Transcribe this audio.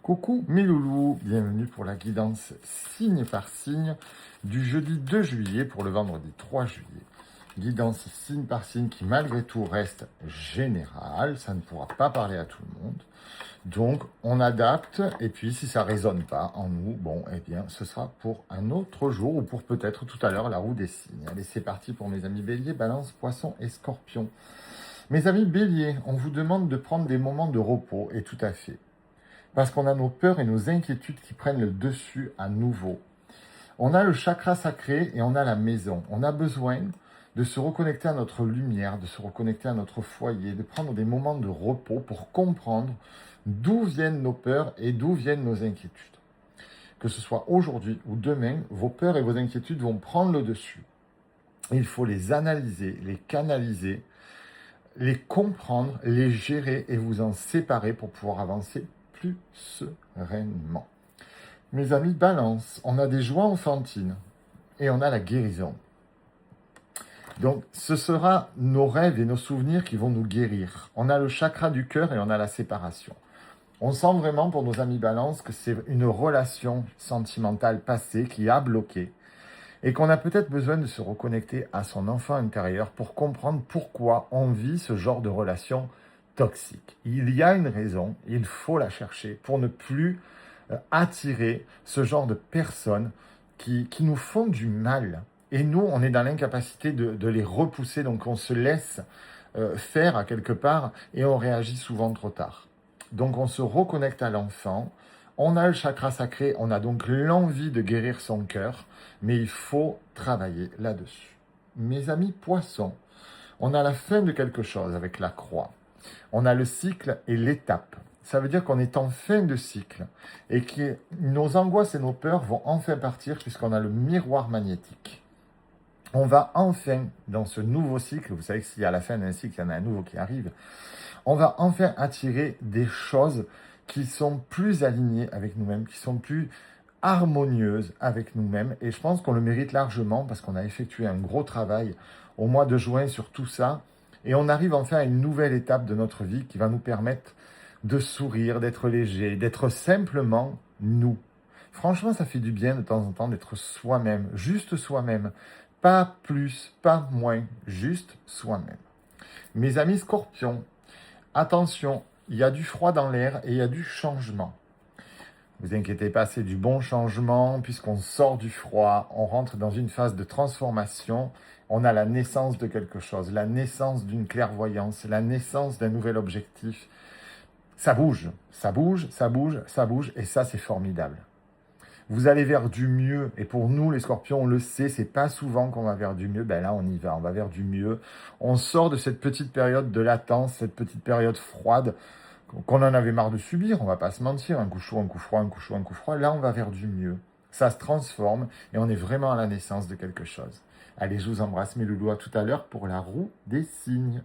Coucou mes loulous, bienvenue pour la guidance signe par signe du jeudi 2 juillet pour le vendredi 3 juillet. Guidance signe par signe qui malgré tout reste générale, ça ne pourra pas parler à tout le monde. Donc on adapte et puis si ça ne résonne pas en nous, bon eh bien ce sera pour un autre jour ou pour peut-être tout à l'heure la roue des signes. Allez c'est parti pour mes amis bélier, balance, poisson et scorpion. Mes amis bélier, on vous demande de prendre des moments de repos et tout à fait. Parce qu'on a nos peurs et nos inquiétudes qui prennent le dessus à nouveau. On a le chakra sacré et on a la maison. On a besoin de se reconnecter à notre lumière, de se reconnecter à notre foyer, de prendre des moments de repos pour comprendre d'où viennent nos peurs et d'où viennent nos inquiétudes. Que ce soit aujourd'hui ou demain, vos peurs et vos inquiétudes vont prendre le dessus. Il faut les analyser, les canaliser, les comprendre, les gérer et vous en séparer pour pouvoir avancer plus sereinement. Mes amis balance, on a des joies enfantines et on a la guérison. Donc ce sera nos rêves et nos souvenirs qui vont nous guérir. On a le chakra du cœur et on a la séparation. On sent vraiment pour nos amis balance que c'est une relation sentimentale passée qui a bloqué et qu'on a peut-être besoin de se reconnecter à son enfant intérieur pour comprendre pourquoi on vit ce genre de relation toxique. Il y a une raison, il faut la chercher pour ne plus attirer ce genre de personnes qui nous font du mal. Et nous, on est dans l'incapacité de les repousser, donc on se laisse faire à quelque part et on réagit souvent trop tard. Donc on se reconnecte à l'enfant, on a le chakra sacré, on a donc l'envie de guérir son cœur, mais il faut travailler là-dessus. Mes amis poissons, on a la fin de quelque chose avec la croix. On a le cycle et l'étape. Ça veut dire qu'on est en fin de cycle et que nos angoisses et nos peurs vont enfin partir puisqu'on a le miroir magnétique. On va enfin, dans ce nouveau cycle, vous savez que s'il y a la fin d'un cycle, il y en a un nouveau qui arrive, on va enfin attirer des choses qui sont plus alignées avec nous-mêmes, qui sont plus harmonieuses avec nous-mêmes. Et je pense qu'on le mérite largement parce qu'on a effectué un gros travail au mois de juin sur tout ça. Et on arrive enfin à une nouvelle étape de notre vie qui va nous permettre de sourire, d'être léger, d'être simplement nous. Franchement, ça fait du bien de temps en temps d'être soi-même, juste soi-même. Pas plus, pas moins, juste soi-même. Mes amis scorpions, attention, il y a du froid dans l'air et il y a du changement. Ne vous inquiétez pas, c'est du bon changement, puisqu'on sort du froid, on rentre dans une phase de transformation, on a la naissance de quelque chose, la naissance d'une clairvoyance, la naissance d'un nouvel objectif. Ça bouge, ça bouge, ça bouge, ça bouge, et ça c'est formidable. Vous allez vers du mieux, et pour nous les scorpions, on le sait, c'est pas souvent qu'on va vers du mieux, ben là on y va, on va vers du mieux. On sort de cette petite période de latence, cette petite période froide, qu'on en avait marre de subir, on va pas se mentir, un coup chaud, un coup froid, un coup chaud, un coup froid, là on va vers du mieux. Ça se transforme et on est vraiment à la naissance de quelque chose. Allez, je vous embrasse mes loulous, à tout à l'heure pour la roue des signes.